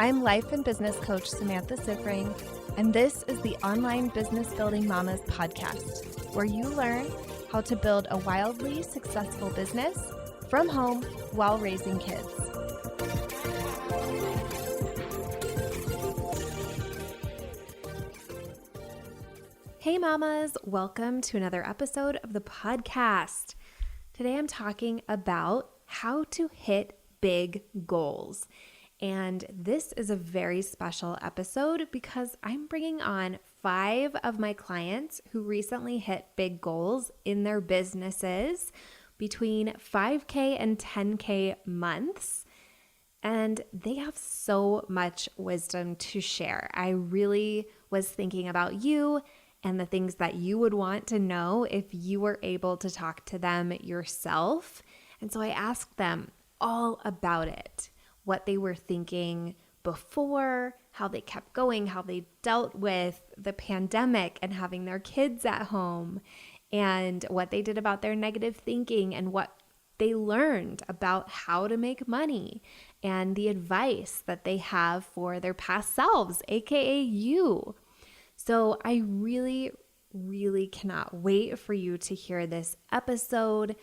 I'm life and business coach Samantha Sifring, and this is the Online Business Building Mamas podcast, where you learn how to build a wildly successful business from home while raising kids. Hey mamas, welcome to another episode of the podcast. Today I'm talking about how to hit big goals. And this is a very special episode because I'm bringing on 5 of my clients who recently hit big goals in their businesses between 5K and 10K months. And they have so much wisdom to share. I really was thinking about you and the things that you would want to know if you were able to talk to them yourself. And so I asked them all about it. What they were thinking before, how they kept going, how they dealt with the pandemic and having their kids at home, and what they did about their negative thinking and what they learned about how to make money and the advice that they have for their past selves, aka you. So I really cannot wait for you to hear this episode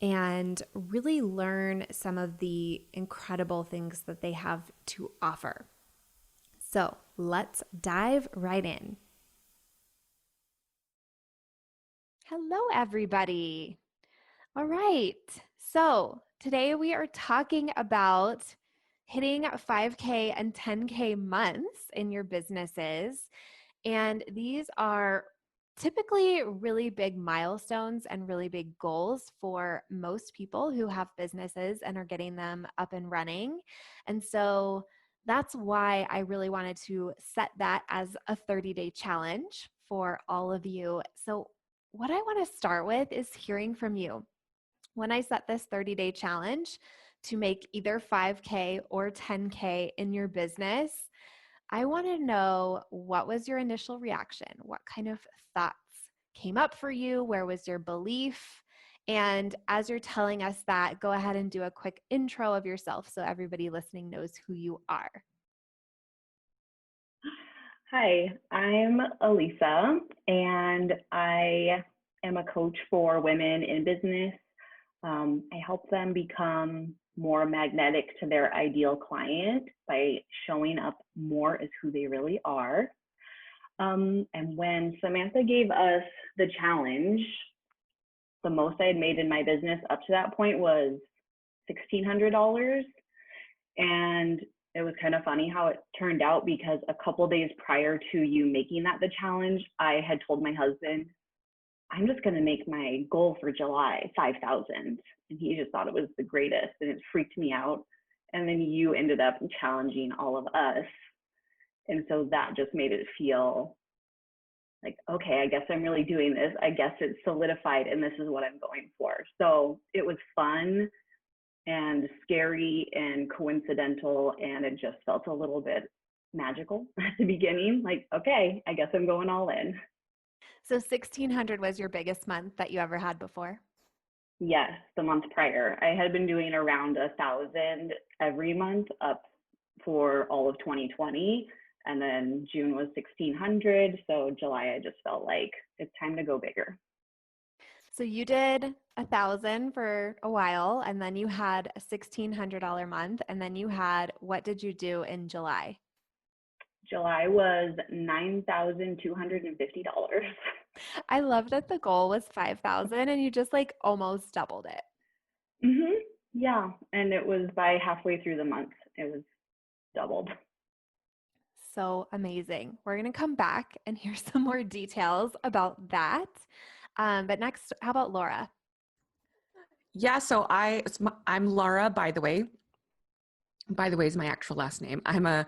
and really learn some of the incredible things that they have to offer. So let's dive right in. Hello, everybody. All right. So today we are talking about hitting 5K and 10K months in your businesses. And these are typically really big milestones and really big goals for most people who have businesses and are getting them up and running. And so that's why I really wanted to set that as a 30-day challenge for all of you. So what I want to start with is hearing from you. When I set this 30-day challenge to make either 5K or 10K in your business, I want to know, what was your initial reaction? What kind of thoughts came up for you? Where was your belief? And as you're telling us that, go ahead and do a quick intro of yourself so everybody listening knows who you are. Hi, I'm Elisa, and I am a coach for women in business. I help them become more magnetic to their ideal client by showing up more as who they really are. And when Samantha gave us the challenge, the most I had made in my business up to that point was $1,600. And it was kind of funny how it turned out, because a couple days prior to you making that the challenge, I had told my husband, I'm just going to make my goal for July 5,000. And he just thought it was the greatest, and it freaked me out. And then you ended up challenging all of us. And so that just made it feel like, okay, I guess I'm really doing this. I guess it's solidified and this is what I'm going for. So it was fun and scary and coincidental, and it just felt a little bit magical at the beginning. Like, okay, I guess I'm going all in. So 1,600 was your biggest month that you ever had before? Yes, the month prior. I had been doing around 1,000 every month up for all of 2020. And then June was 1,600. So July, I just felt like it's time to go bigger. So you did 1,000 for a while, and then you had a $1,600 month, and then you had, what did you do in July? July was $9,250. I love that the goal was 5,000 and you just like almost doubled it. Yeah, and it was by halfway through the month, it was doubled. So amazing. We're going to come back and hear some more details about that. But next, how about Laura? Yeah, so I'm Laura, by the way. By the way is my actual last name. I'm a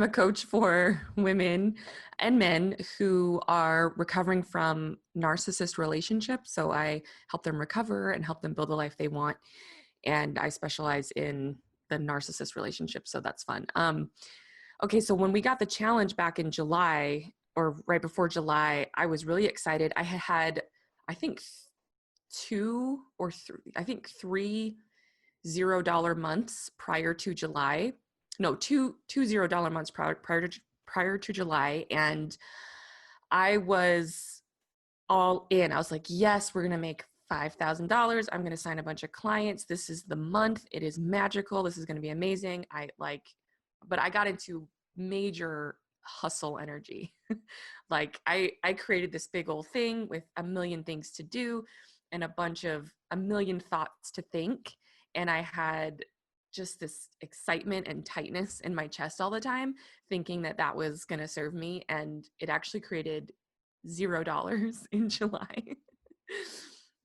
coach for women and men who are recovering from narcissist relationships. So I help them recover and help them build the life they want. And I specialize in the narcissist relationship. So that's fun. Okay, so when we got the challenge back in July, or right before July, I was really excited. I had, I think, three $0 months prior to July. no, two $0 months prior to July. And I was all in. I was like, yes, we're going to make $5,000. I'm going to sign a bunch of clients. This is the month. It is magical. This is going to be amazing. But I got into major hustle energy. Like I created this big old thing with a million things to do and a million thoughts to think. And I had just this excitement and tightness in my chest all the time, thinking that that was going to serve me. And it actually created $0 in July.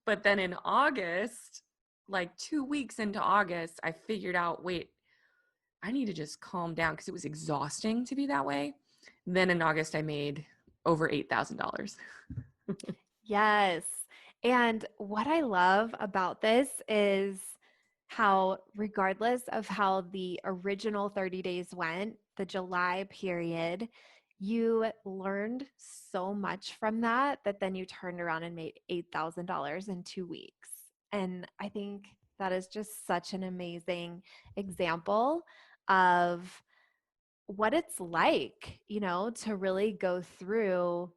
But then in August, like 2 weeks into August, I figured out, wait, I need to just calm down because it was exhausting to be that way. Then in August, I made over $8,000. Yes. And what I love about this is how, regardless of how the original 30 days went, the July period, you learned so much from that that then you turned around and made $8,000 in 2 weeks. And I think that is just such an amazing example of what it's like, to really go through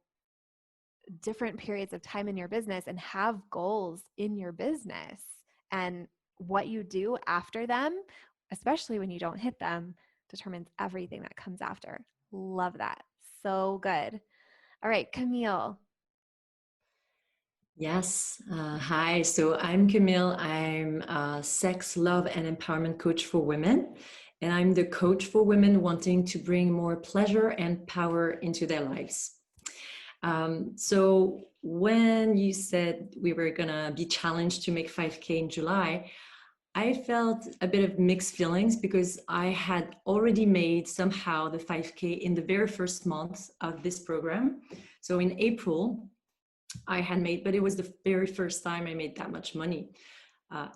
different periods of time in your business and have goals in your business. And what you do after them, especially when you don't hit them, determines everything that comes after. Love that. So good. All right, Camille. Yes. Hi. So I'm Camille. I'm a sex, love, and empowerment coach for women. And I'm the coach for women wanting to bring more pleasure and power into their lives. So when you said we were going to be challenged to make 5K in July, I felt a bit of mixed feelings because I had already made somehow the 5K in the very first month of this program. So in April, I had made, but it was the very first time I made that much money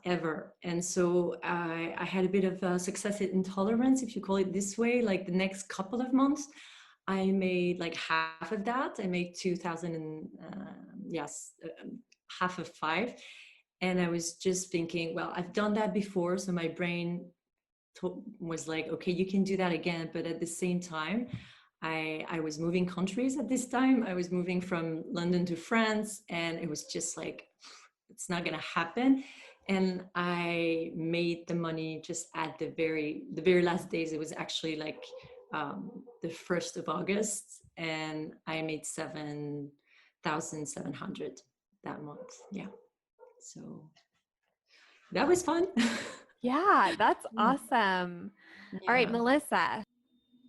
ever. And so I had a bit of a success intolerance, if you call it this way. Like the next couple of months, I made like half of that. I made 2,000 and half of five. And I was just thinking, well, I've done that before. So my brain was like, okay, you can do that again. But at the same time, I was moving countries at this time. I was moving from London to France, and it was just like, it's not gonna happen. And I made the money just at the very last days. It was actually like the 1st of August, and I made 7,700 that month. Yeah, so that was fun. Yeah, that's awesome. All right, Yeah. Melissa.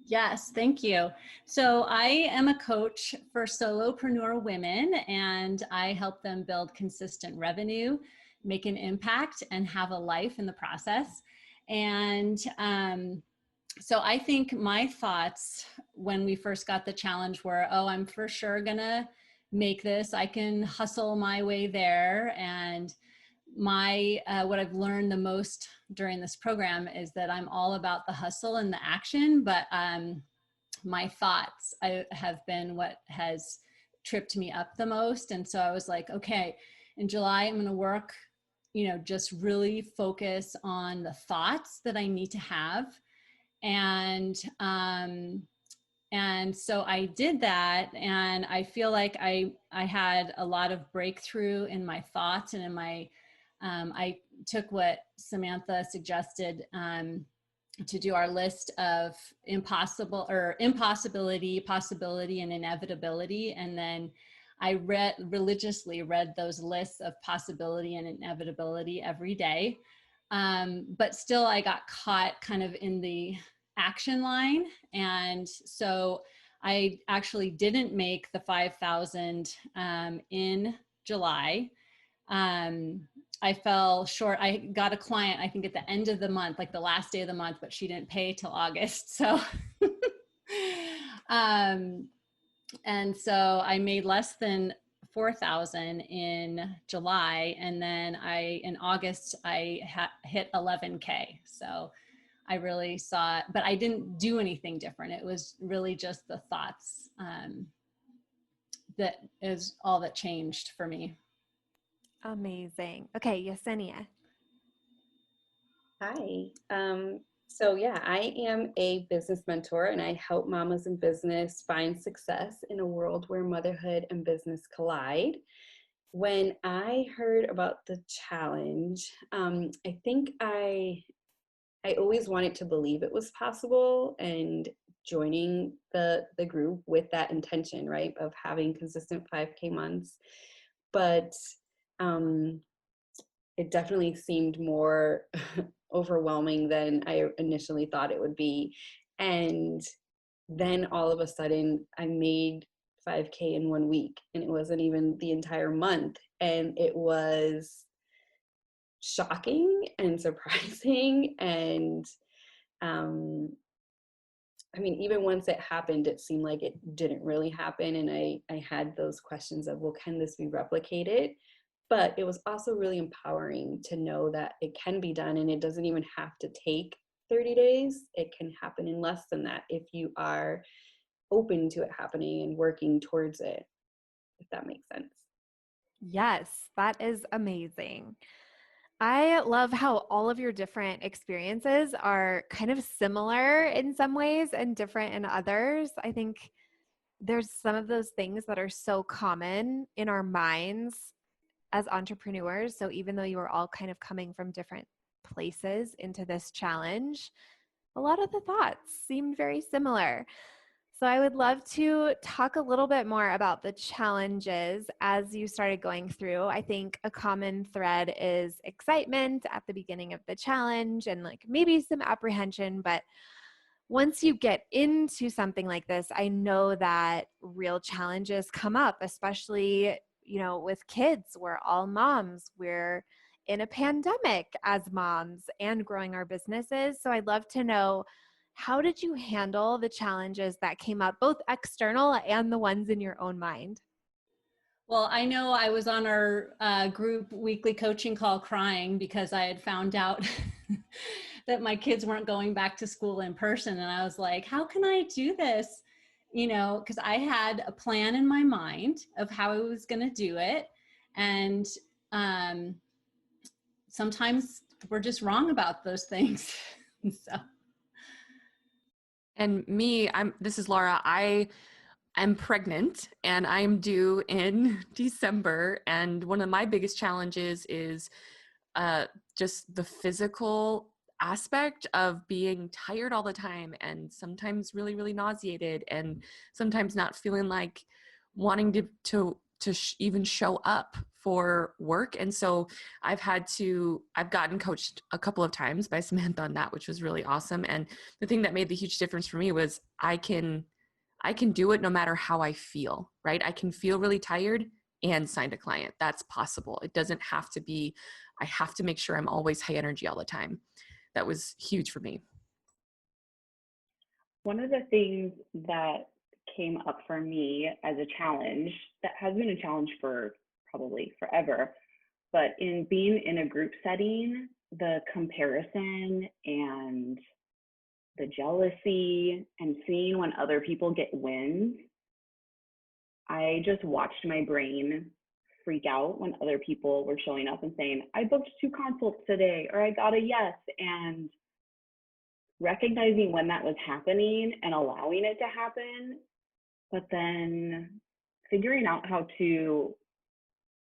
Yes, thank you. So I am a coach for solopreneur women, and I help them build consistent revenue, make an impact, and have a life in the process. And so I think my thoughts when we first got the challenge were, oh, I'm for sure gonna make this. I can hustle my way there. And my what I've learned the most during this program is that I'm all about the hustle and the action, but my thoughts have been what has tripped me up the most. And so I was like, okay, in July I'm going to work, just really focus on the thoughts that I need to have. And so I did that, and I feel like I had a lot of breakthrough in my thoughts and in my I took what Samantha suggested to do our list of impossibility, possibility, and inevitability. And then I religiously read those lists of possibility and inevitability every day. But still I got caught kind of in the action line. And so I actually didn't make the 5,000 in July. I fell short. I got a client, I think at the end of the month, like the last day of the month, but she didn't pay till August. So, and so I made less than 4,000 in July. And then in August, I hit 11K. So I really saw it, but I didn't do anything different. It was really just the thoughts that is all that changed for me. Amazing. Okay, Yesenia. Hi. So yeah, I am a business mentor and I help mamas in business find success in a world where motherhood and business collide. When I heard about the challenge, I think I always wanted to believe it was possible and joining the group with that intention, right, of having consistent 5K months. But um, it definitely seemed more overwhelming than I initially thought it would be. And then all of a sudden, I made 5K in 1 week, and it wasn't even the entire month. And it was shocking and surprising. And I mean, even once it happened, it seemed like it didn't really happen. And I had those questions of, well, can this be replicated? But it was also really empowering to know that it can be done and it doesn't even have to take 30 days. It can happen in less than that if you are open to it happening and working towards it, if that makes sense. Yes, that is amazing. I love how all of your different experiences are kind of similar in some ways and different in others. I think there's some of those things that are so common in our minds as entrepreneurs. So even though you are all kind of coming from different places into this challenge, a lot of the thoughts seemed very similar. So I would love to talk a little bit more about the challenges as you started going through. I think a common thread is excitement at the beginning of the challenge and like maybe some apprehension, but once you get into something like this, I know that real challenges come up, especially, with kids. We're all moms. We're in a pandemic as moms and growing our businesses. So I'd love to know, how did you handle the challenges that came up, both external and the ones in your own mind? Well, I know I was on our group weekly coaching call crying because I had found out that my kids weren't going back to school in person. And I was like, how can I do this? Because I had a plan in my mind of how I was going to do it. And um, sometimes we're just wrong about those things. So. And me, this is Laura. I'm pregnant and I'm due in December. And one of my biggest challenges is just the physical aspect of being tired all the time and sometimes really, really nauseated and sometimes not feeling like wanting to even show up for work. And so I've gotten coached a couple of times by Samantha on that, which was really awesome. And the thing that made the huge difference for me was I can do it no matter how I feel, right? I can feel really tired and sign a client. That's possible. It doesn't have to be, I have to make sure I'm always high energy all the time. That was huge for me. One of the things that came up for me as a challenge, that has been a challenge for probably forever, but in being in a group setting, the comparison and the jealousy and seeing when other people get wins, I just watched my brain freak out when other people were showing up and saying, I booked 2 consults today, or I got a yes. And recognizing when that was happening and allowing it to happen, but then figuring out how to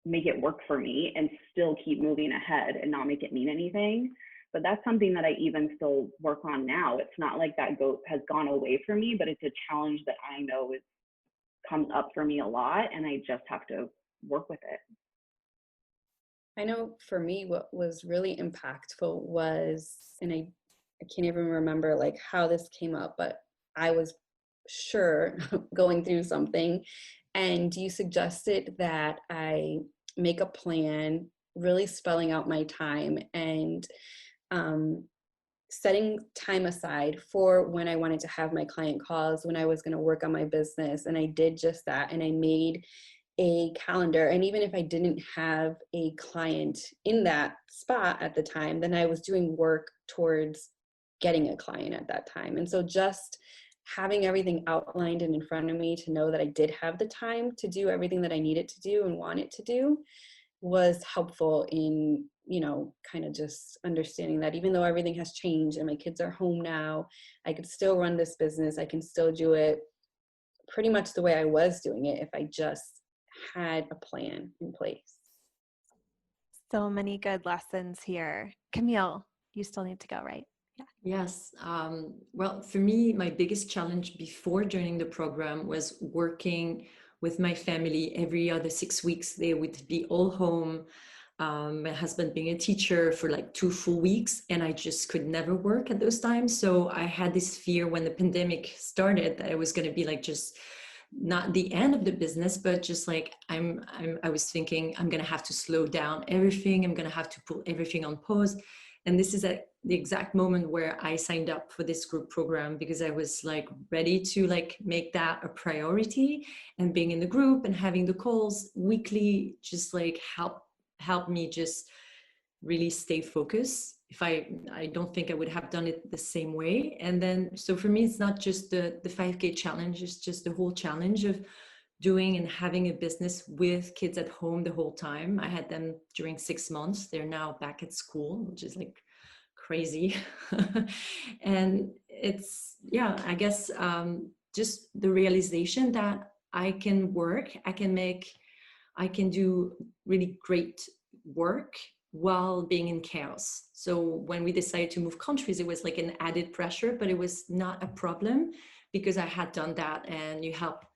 make it work for me and still keep moving ahead and not make it mean anything. But that's something that I even still work on now. It's not like that goat has gone away from me, but it's a challenge that I know comes up for me a lot, and I just have to work with it. I know for me, what was really impactful was, and I can't even remember like how this came up, but I was sure going through something, and you suggested that I make a plan, really spelling out my time and setting time aside for when I wanted to have my client calls, when I was going to work on my business. And I did just that. And I made a calendar. And even if I didn't have a client in that spot at the time, then I was doing work towards getting a client at that time. And so just having everything outlined and in front of me to know that I did have the time to do everything that I needed to do and wanted to do was helpful in kind of just understanding that even though everything has changed and my kids are home now, I could still run this business. I can still do it pretty much the way I was doing it if I just had a plan in place. So many good lessons here. Camille, you still need to go, right? Yeah. Yes. Well, for me, my biggest challenge before joining the program was working with my family every other 6 weeks. They would be all home. My husband being a teacher for like 2 full weeks, and I just could never work at those times. So I had this fear when the pandemic started that it was going to be like just not the end of the business, but just like I was thinking I'm going to have to slow down everything. I'm going to have to put everything on pause. And this is at the exact moment where I signed up for this group program, because I was like ready to like make that a priority, and being in the group and having the calls weekly just like help me just really stay focused. If I don't think I would have done it the same way. And then so for me, it's not just the 5K challenge, it's just the whole challenge of doing and having a business with kids at home the whole time. I had them during 6 months. They're now back at school, which is like crazy. And it's, yeah, I guess just the realization that I can work, I can do really great work while being in chaos. So when we decided to move countries, it was like an added pressure, but it was not a problem because I had done that, and you helped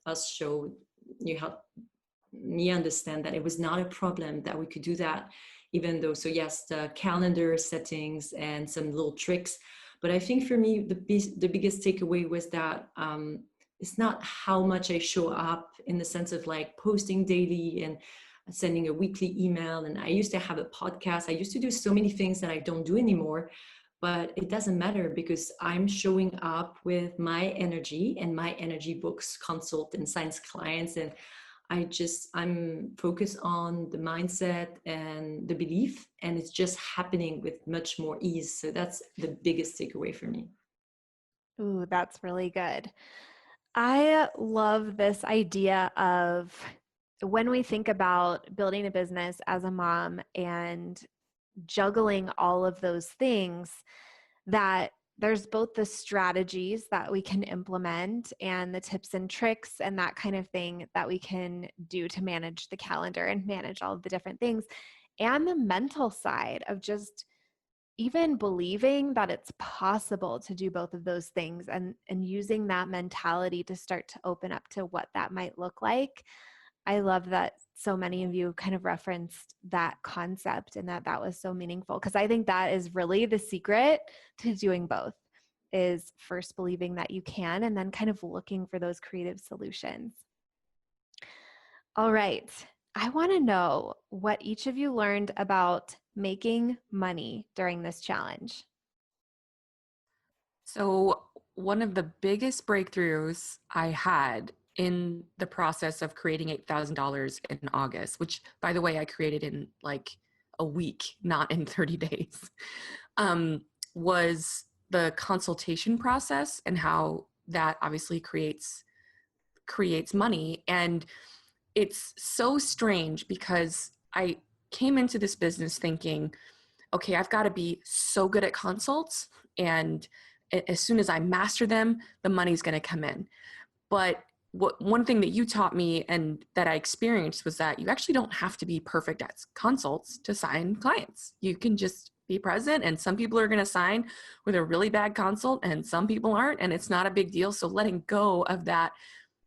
me understand that it was not a problem, that we could do that, even though, so yes, the calendar settings and some little tricks. But I think for me, the biggest takeaway was that it's not how much I show up in the sense of like posting daily and sending a weekly email. And I used to have a podcast. I used to do so many things that I don't do anymore. But it doesn't matter because I'm showing up with my energy, and my energy books consult and science clients. And I'm focused on the mindset and the belief, and it's just happening with much more ease. So that's the biggest takeaway for me. Ooh, that's really good. I love this idea of when we think about building a business as a mom and juggling all of those things, that there's both the strategies that we can implement and the tips and tricks and that kind of thing that we can do to manage the calendar and manage all of the different things, and the mental side of just even believing that it's possible to do both of those things, and using that mentality to start to open up to what that might look like. I love that so many of you kind of referenced that concept, and that was so meaningful, because I think that is really the secret to doing both, is first believing that you can and then kind of looking for those creative solutions. All right. I want to know what each of you learned about making money during this challenge. So one of the biggest breakthroughs I had in the process of creating $8,000 in August, which by the way, I created in like a week, not in 30 days, was the consultation process and how that obviously creates money. And it's so strange because I came into this business thinking, okay, I've got to be so good at consults, and as soon as I master them, the money's going to come in. But one thing that you taught me and that I experienced was that you actually don't have to be perfect at consults to sign clients. You can just be present, and some people are going to sign with a really bad consult and some people aren't, and it's not a big deal. So letting go of that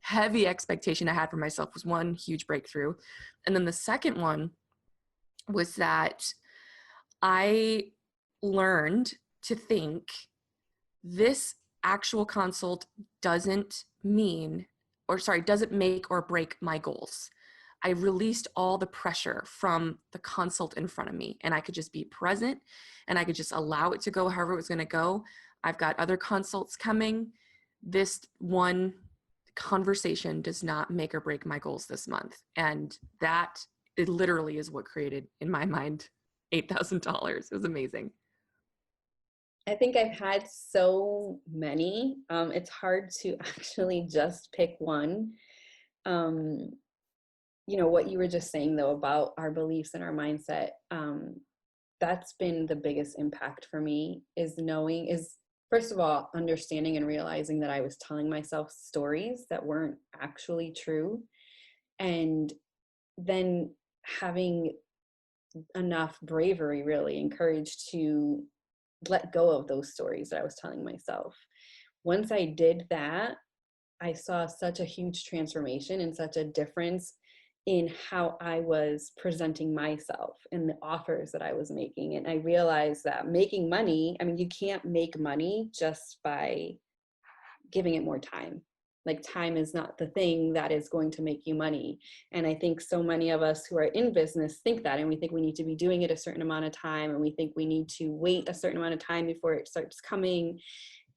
heavy expectation I had for myself was one huge breakthrough. And then the second one was that I learned to think this actual consult doesn't make or break my goals. I released all the pressure from the consult in front of me, and I could just be present and I could just allow it to go however it was going to go. I've got other consults coming. This one conversation does not make or break my goals this month. And that, it literally is what created, in my mind, $8,000. It was amazing. I think I've had so many. It's hard to actually just pick one. What you were just saying though about our beliefs and our mindset. that's been the biggest impact for me, is first of all, understanding and realizing that I was telling myself stories that weren't actually true. And then having enough bravery, really, and courage to let go of those stories that I was telling myself. Once I did that, I saw such a huge transformation and such a difference in how I was presenting myself and the offers that I was making. And I realized that making money, I mean, you can't make money just by giving it more time. Like, time is not the thing that is going to make you money. And I think so many of us who are in business think that, and we think we need to be doing it a certain amount of time, and we think we need to wait a certain amount of time before it starts coming.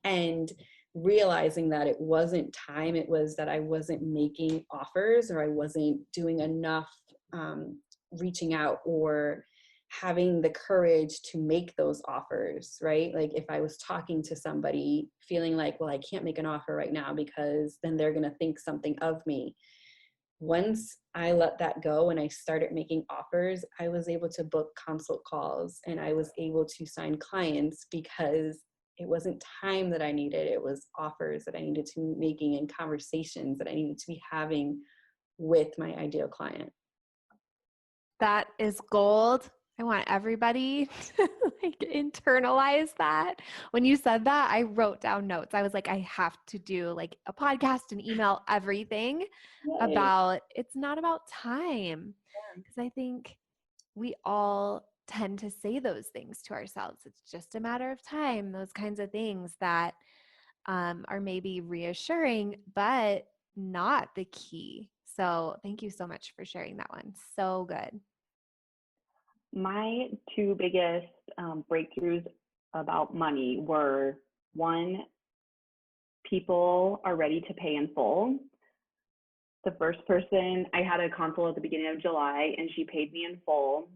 And realizing that it wasn't time, it was that I wasn't making offers, or I wasn't doing enough reaching out or having the courage to make those offers, right? Like, if I was talking to somebody feeling like, well, I can't make an offer right now because then they're going to think something of me. Once I let that go and I started making offers, I was able to book consult calls and I was able to sign clients, because it wasn't time that I needed. It was offers that I needed to be making and conversations that I needed to be having with my ideal client. That is gold. I want everybody to like internalize that. When you said that, I wrote down notes. I was like, I have to do like a podcast and email everything about, it's not about time. Because I think we all tend to say those things to ourselves. It's just a matter of time, those kinds of things that are maybe reassuring, but not the key. So thank you so much for sharing that one. So good. My two biggest breakthroughs about money were, one, people are ready to pay in full. The first person, I had a consult at the beginning of July and she paid me in full,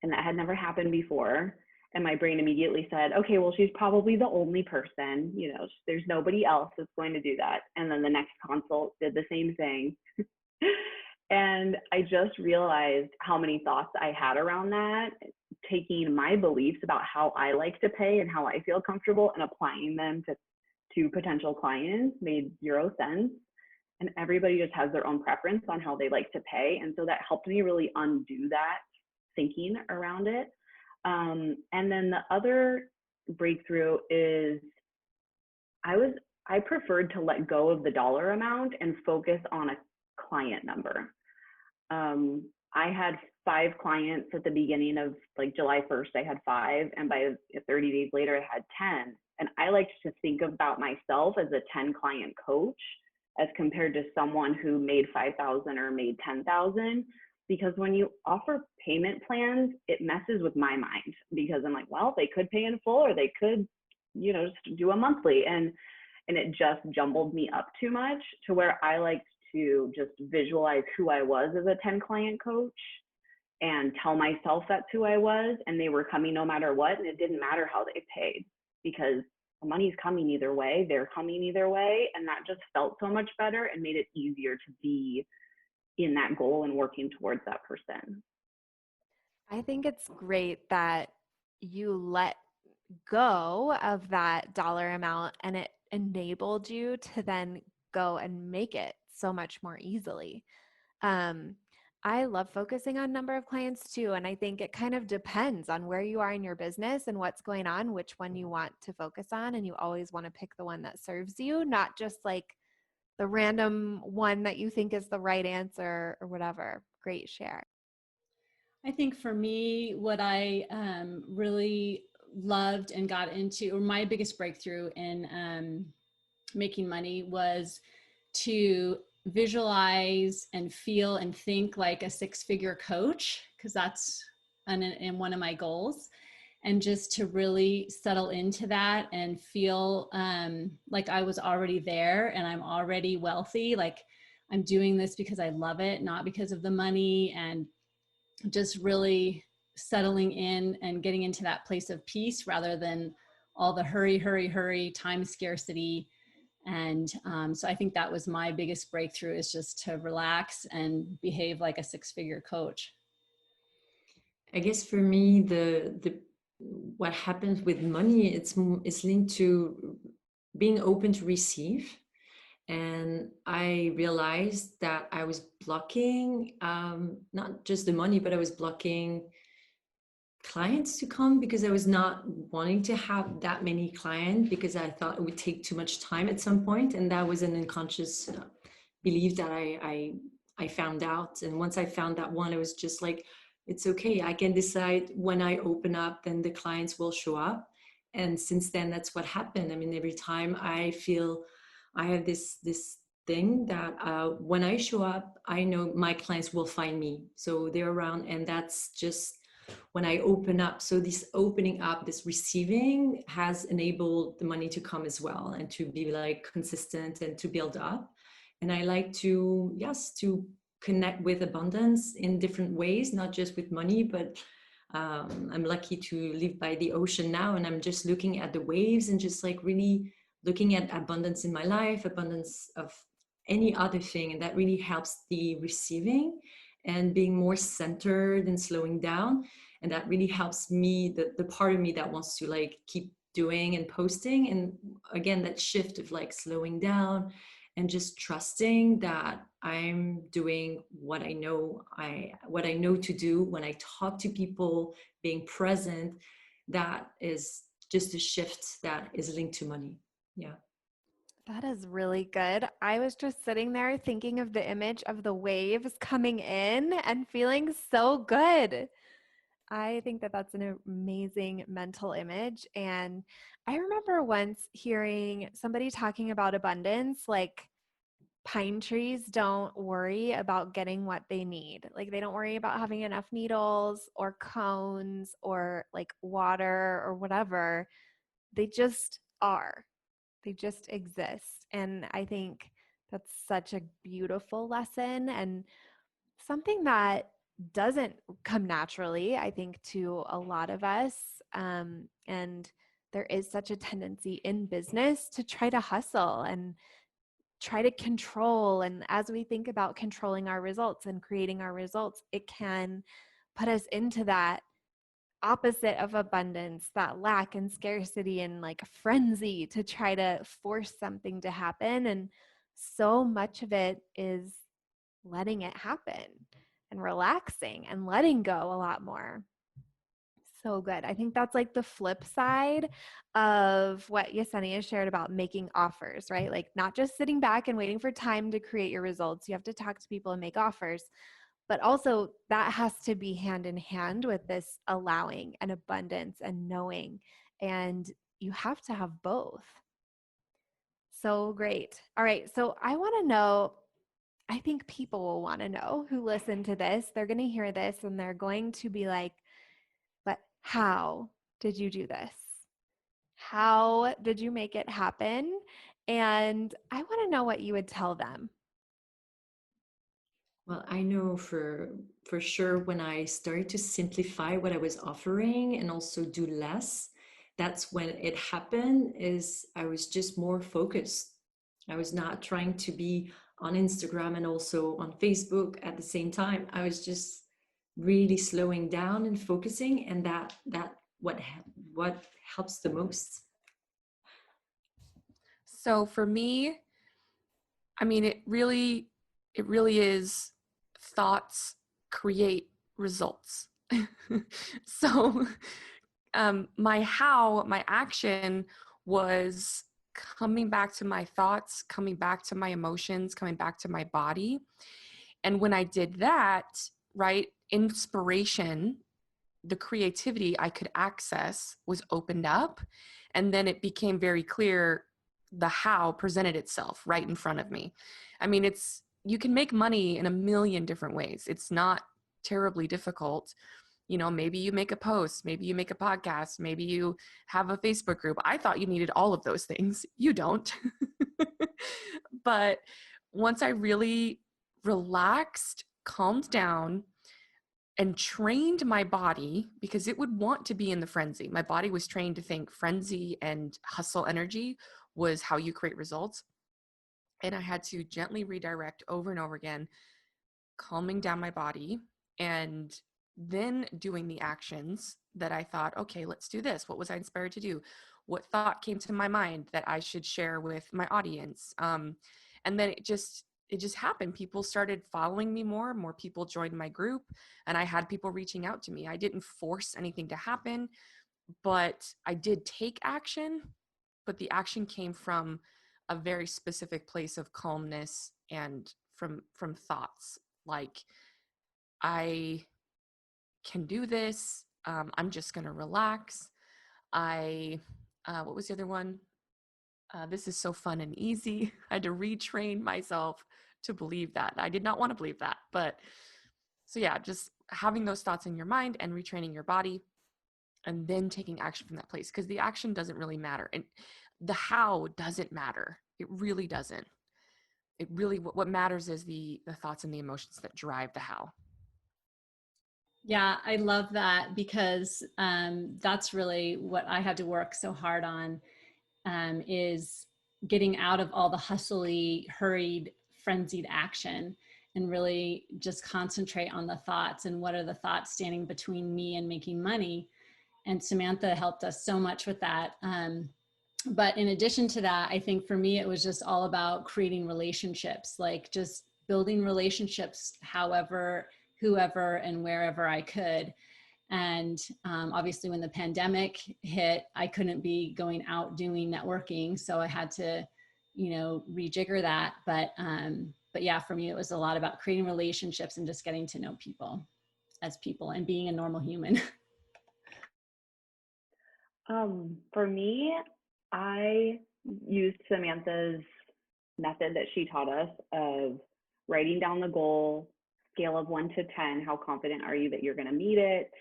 and that had never happened before. And my brain immediately said, okay, well, she's probably the only person, you know, there's nobody else that's going to do that. And then the next consult did the same thing. And I just realized how many thoughts I had around that, taking my beliefs about how I like to pay and how I feel comfortable and applying them to potential clients made zero sense. And everybody just has their own preference on how they like to pay. And so that helped me really undo that thinking around it. And then the other breakthrough is I preferred to let go of the dollar amount and focus on a client number. I had 5 clients at the beginning of like July 1st, I had 5. And by 30 days later, I had 10. And I liked to think about myself as a 10 client coach as compared to someone who made 5,000 or made 10,000. Because when you offer payment plans, it messes with my mind, because I'm like, well, they could pay in full or they could, you know, just do a monthly. And it just jumbled me up too much, to where I liked to just visualize who I was as a 10 client coach and tell myself that's who I was, and they were coming no matter what. And it didn't matter how they paid, because the money's coming either way, they're coming either way. And that just felt so much better and made it easier to be in that goal and working towards that person. I think it's great that you let go of that dollar amount and it enabled you to then go and make it so much more easily. I love focusing on number of clients too. And I think it kind of depends on where you are in your business and what's going on, which one you want to focus on. And you always want to pick the one that serves you, not just like the random one that you think is the right answer or whatever. Great share. I think for me, what I really loved and got into, or my biggest breakthrough in making money, was to visualize and feel and think like a 6-figure coach, because that's in one of my goals. And just to really settle into that and feel like I was already there and I'm already wealthy. Like, I'm doing this because I love it, not because of the money. And just really settling in and getting into that place of peace, rather than all the hurry, time scarcity. And so I think that was my biggest breakthrough, is just to relax and behave like a 6-figure coach. I guess for me, the what happens with money, it's linked to being open to receive. And I realized that I was blocking not just the money, but I was blocking clients to come because I was not wanting to have that many clients because I thought it would take too much time at some point, and that was an unconscious belief that I found out. And once I found that one, I was just like, it's okay. I can decide when I open up, then the clients will show up. And since then, that's what happened. I mean, every time I feel I have this thing that when I show up, I know my clients will find me, so they're around, and that's just when I open up. So this opening up, this receiving has enabled the money to come as well and to be like consistent and to build up. And I like to, yes, to connect with abundance in different ways, not just with money, but I'm lucky to live by the ocean now. And I'm just looking at the waves and just like really looking at abundance in my life, abundance of any other thing. And that really helps the receiving and being more centered and slowing down. And that really helps me, the part of me that wants to like keep doing and posting. And again, that shift of like slowing down and just trusting that I'm doing what I know to do when I talk to people, being present. That is just a shift that is linked to money. Yeah. That is really good. I was just sitting there thinking of the image of the waves coming in and feeling so good. I think that that's an amazing mental image. And I remember once hearing somebody talking about abundance, like pine trees don't worry about getting what they need. Like they don't worry about having enough needles or cones or like water or whatever. They just are. They just exist. And I think that's such a beautiful lesson and something that doesn't come naturally, I think, to a lot of us. And there is such a tendency in business to try to hustle and try to control. And as we think about controlling our results and creating our results, it can put us into that opposite of abundance, that lack and scarcity and like frenzy to try to force something to happen. And so much of it is letting it happen and relaxing and letting go a lot more. So good. I think that's like the flip side of what Yesenia shared about making offers, right? Like not just sitting back and waiting for time to create your results. You have to talk to people and make offers, but also that has to be hand in hand with this allowing and abundance and knowing. And you have to have both. So great. All right. So I want to know, I think people will want to know who listen to this. They're going to hear this and they're going to be like, but how did you do this? How did you make it happen? And I want to know what you would tell them. Well, I know for sure when I started to simplify what I was offering and also do less, that's when it happened. Is I was just more focused. I was not trying to be on Instagram and also on Facebook at the same time. I was just really slowing down and focusing, and that what helps the most. So for me, I mean, it really is thoughts create results. So my action was coming back to my thoughts, coming back to my emotions, coming back to my body. And when I did that, right, inspiration, the creativity I could access was opened up. And then it became very clear the how presented itself right in front of me. I mean, you can make money in a million different ways. It's not terribly difficult. You know, maybe you make a post, maybe you make a podcast, maybe you have a Facebook group. I thought you needed all of those things. You don't. But once I really relaxed, calmed down, and trained my body, because it would want to be in the frenzy. My body was trained to think frenzy and hustle energy was how you create results. And I had to gently redirect over and over again, calming down my body and then doing the actions that I thought, okay, let's do this. What was I inspired to do? What thought came to my mind that I should share with my audience? And then it just happened. People started following me more people joined my group, and I had people reaching out to me. I didn't force anything to happen, but I did take action, but the action came from a very specific place of calmness and from thoughts like, I can do this. I'm just going to relax. What was the other one? This is so fun and easy. I had to retrain myself to believe that. I did not want to believe that. But so, yeah, just having those thoughts in your mind and retraining your body and then taking action from that place, because the action doesn't really matter. And the how doesn't matter. It really doesn't. It really, what matters is the thoughts and the emotions that drive the how. Yeah, I love that because that's really what I had to work so hard on, is getting out of all the hustly, hurried, frenzied action and really just concentrate on the thoughts and what are the thoughts standing between me and making money. And Samantha helped us so much with that. But in addition to that, I think for me, it was just all about creating relationships, like just building relationships, however, whoever, and wherever I could. And obviously, when the pandemic hit, I couldn't be going out doing networking, so I had to, rejigger that. But yeah, for me, it was a lot about creating relationships and just getting to know people as people and being a normal human. For me, I used Samantha's method that she taught us of writing down the goal, scale of 1 to 10. How confident are you that you're going to meet it?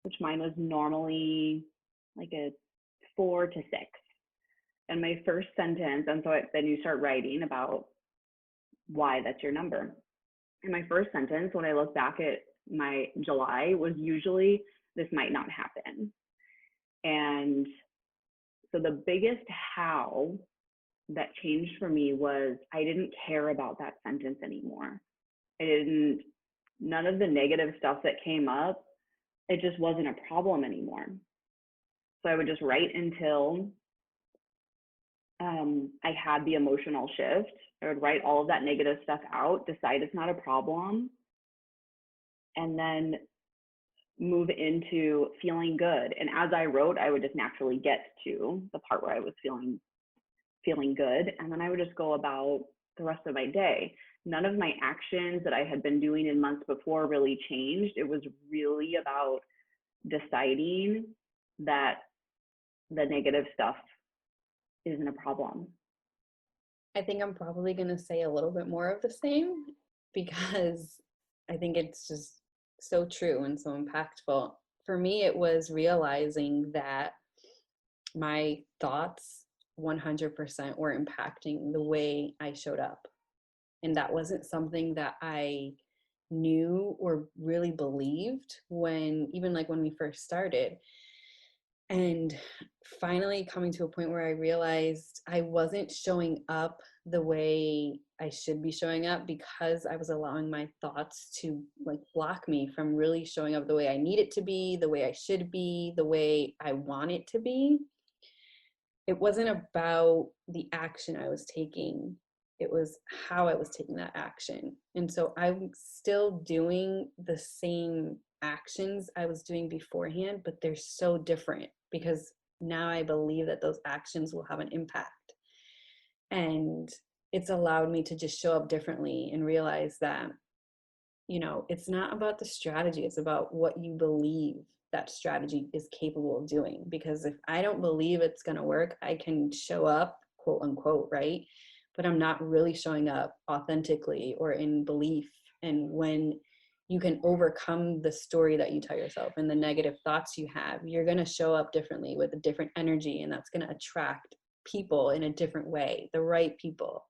Which mine was normally like a 4 to 6. And my first sentence, and so then you start writing about why that's your number. And my first sentence, when I look back at my July, was usually, this might not happen. And so the biggest how that changed for me was I didn't care about that sentence anymore. None of the negative stuff that came up, it just wasn't a problem anymore. So I would just write until I had the emotional shift. I would write all of that negative stuff out, decide it's not a problem, and then move into feeling good. And as I wrote, I would just naturally get to the part where I was feeling good. And then I would just go about the rest of my day. None of my actions that I had been doing in months before really changed. It was really about deciding that the negative stuff isn't a problem. I think I'm probably going to say a little bit more of the same because I think it's just so true and so impactful. For me, it was realizing that my thoughts 100% were impacting the way I showed up. And that wasn't something that I knew or really believed when we first started. And finally coming to a point where I realized I wasn't showing up the way I should be showing up because I was allowing my thoughts to block me from really showing up the way I need it to be, the way I should be, the way I want it to be. It wasn't about the action I was taking. It was how I was taking that action. And so I'm still doing the same actions I was doing beforehand, but they're so different because now I believe that those actions will have an impact. And it's allowed me to just show up differently and realize that, it's not about the strategy, it's about what you believe that strategy is capable of doing. Because if I don't believe it's going to work, I can show up, quote unquote, right? But I'm not really showing up authentically or in belief. And when you can overcome the story that you tell yourself and the negative thoughts you have, you're going to show up differently with a different energy, and that's going to attract people in a different way, the right people.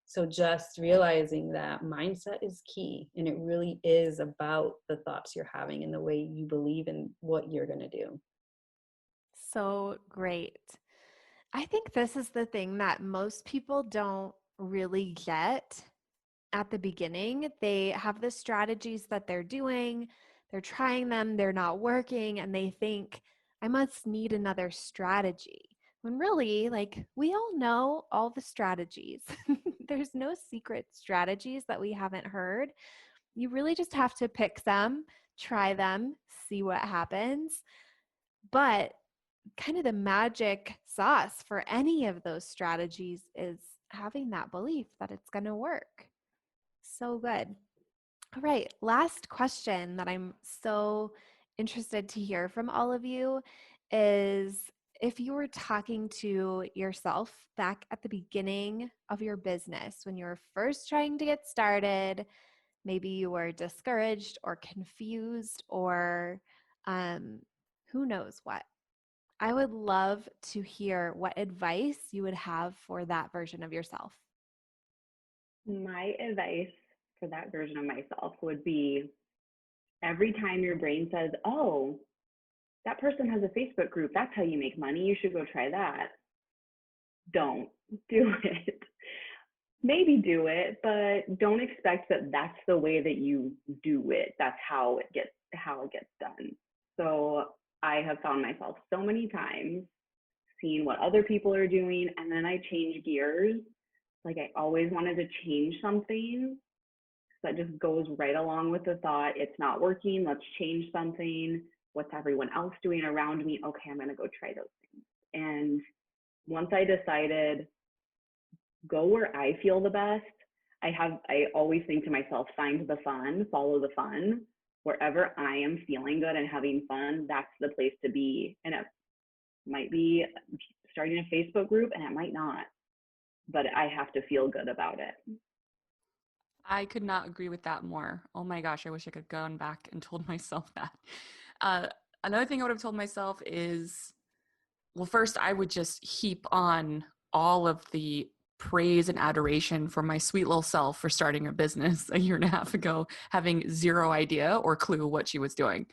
So just realizing that mindset is key, and it really is about the thoughts you're having and the way you believe in what you're going to do. So great. I think this is the thing that most people don't really get at the beginning. They have the strategies that they're doing, they're trying them, they're not working, and they think, I must need another strategy. When really, like, we all know all the strategies. There's no secret strategies that we haven't heard. You really just have to pick them, try them, see what happens. But kind of the magic sauce for any of those strategies is having that belief that it's going to work. So good. All right, last question that I'm so interested to hear from all of you is, if you were talking to yourself back at the beginning of your business, when you were first trying to get started, maybe you were discouraged or confused or who knows what. I would love to hear what advice you would have for that version of yourself. My advice for that version of myself would be, every time your brain says, oh, that person has a Facebook group, that's how you make money, you should go try that. Don't do it. Maybe do it, but don't expect that that's the way that you do it. That's how it gets done. So I have found myself so many times seeing what other people are doing, and then I change gears. Like, I always wanted to change something that just goes right along with the thought, it's not working, let's change something. What's everyone else doing around me? Okay, I'm going to go try those things. And once I decided, go where I feel the best, I always think to myself, find the fun, follow the fun. Wherever I am feeling good and having fun, that's the place to be. And it might be starting a Facebook group, and it might not, but I have to feel good about it. I could not agree with that more. Oh my gosh, I wish I could have gone back and told myself that. Another thing I would have told myself is, well, first, I would just heap on all of the praise and adoration for my sweet little self for starting a business a year and a half ago, having zero idea or clue what she was doing.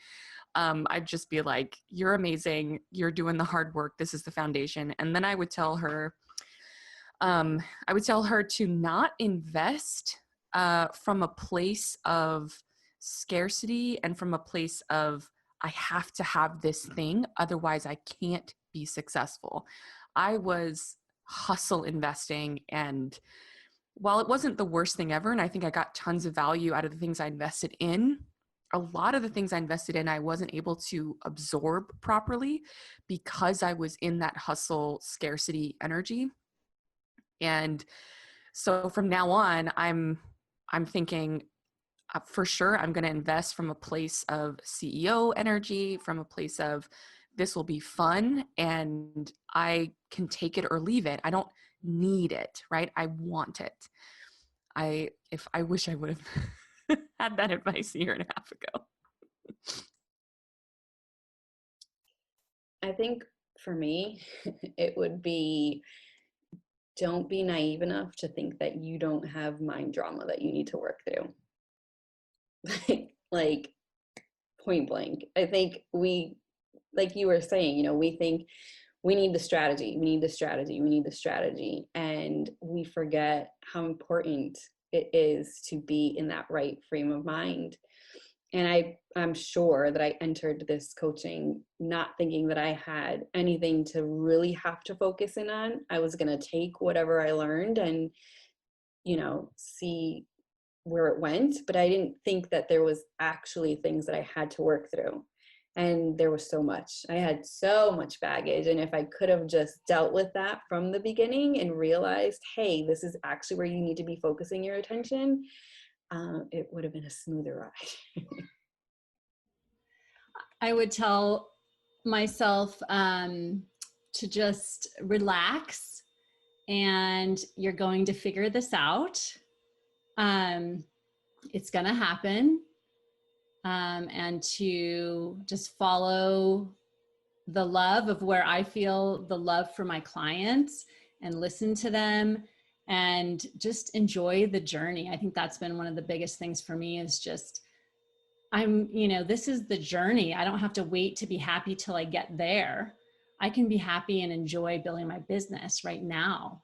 I'd just be like, you're amazing. You're doing the hard work. This is the foundation. And then I would tell her to not invest from a place of scarcity and from a place of, I have to have this thing, otherwise I can't be successful. I was hustle investing, and while it wasn't the worst thing ever, and I think I got tons of value out of the things I invested in, a lot of the things I invested in, I wasn't able to absorb properly because I was in that hustle scarcity energy. And so from now on, I'm thinking, for sure, I'm going to invest from a place of CEO energy, from a place of, this will be fun and I can take it or leave it. I don't need it, right? I want it. I wish I would have had that advice a year and a half ago. I think for me, it would be, don't be naive enough to think that you don't have mind drama that you need to work through. Like, point blank. I think we, like you were saying, we think we need the strategy, we need the strategy, we need the strategy. And we forget how important it is to be in that right frame of mind. And I'm sure that I entered this coaching not thinking that I had anything to really have to focus in on. I was going to take whatever I learned and, see where it went, but I didn't think that there was actually things that I had to work through. And there was so much. I had so much baggage. And if I could have just dealt with that from the beginning and realized, hey, this is actually where you need to be focusing your attention, it would have been a smoother ride. I would tell myself to just relax, and you're going to figure this out. It's going to happen. And to just follow the love of where I feel the love for my clients and listen to them and just enjoy the journey. I think that's been one of the biggest things for me, is just, this is the journey. I don't have to wait to be happy till I get there. I can be happy and enjoy building my business right now.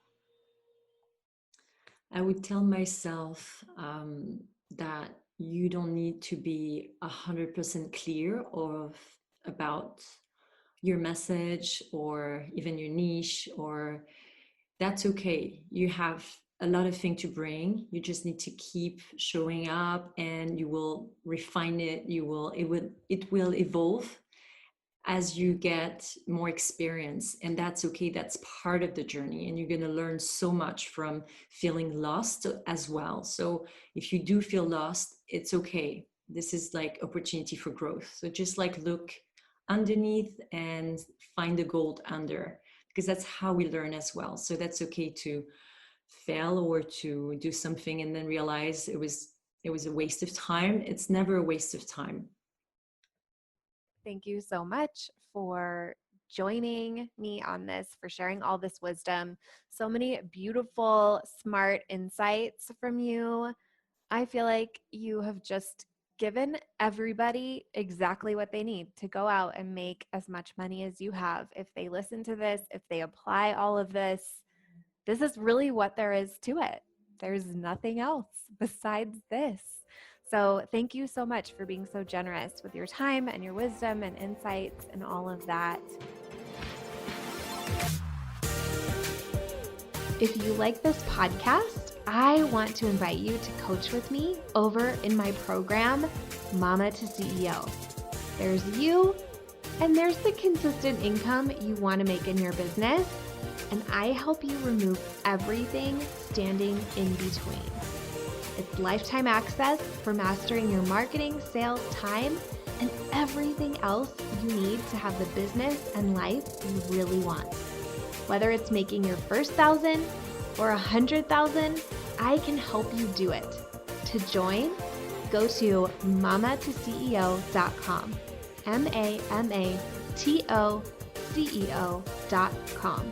I would tell myself that, you don't need to be 100% clear about your message or even your niche, or that's okay. You have a lot of things to bring. You just need to keep showing up, and you will refine it. It will evolve as you get more experience, and that's okay. That's part of the journey, and you're going to learn so much from feeling lost as well. So if you do feel lost, it's okay. This is like opportunity for growth. So just like look underneath and find the gold under, because that's how we learn as well. So that's okay to fail or to do something and then realize it was a waste of time. It's never a waste of time. Thank you so much for joining me on this, for sharing all this wisdom. So many beautiful, smart insights from you. I feel like you have just given everybody exactly what they need to go out and make as much money as you have. If they listen to this, if they apply all of this, this is really what there is to it. There's nothing else besides this. So thank you so much for being so generous with your time and your wisdom and insights and all of that. If you like this podcast, I want to invite you to coach with me over in my program, Mama to CEO. There's you, and there's the consistent income you want to make in your business, and I help you remove everything standing in between. It's lifetime access for mastering your marketing, sales, time, and everything else you need to have the business and life you really want. Whether it's making your first 1,000 or 100,000, I can help you do it. To join, go to mamatoceo.com, mamatoceo.com.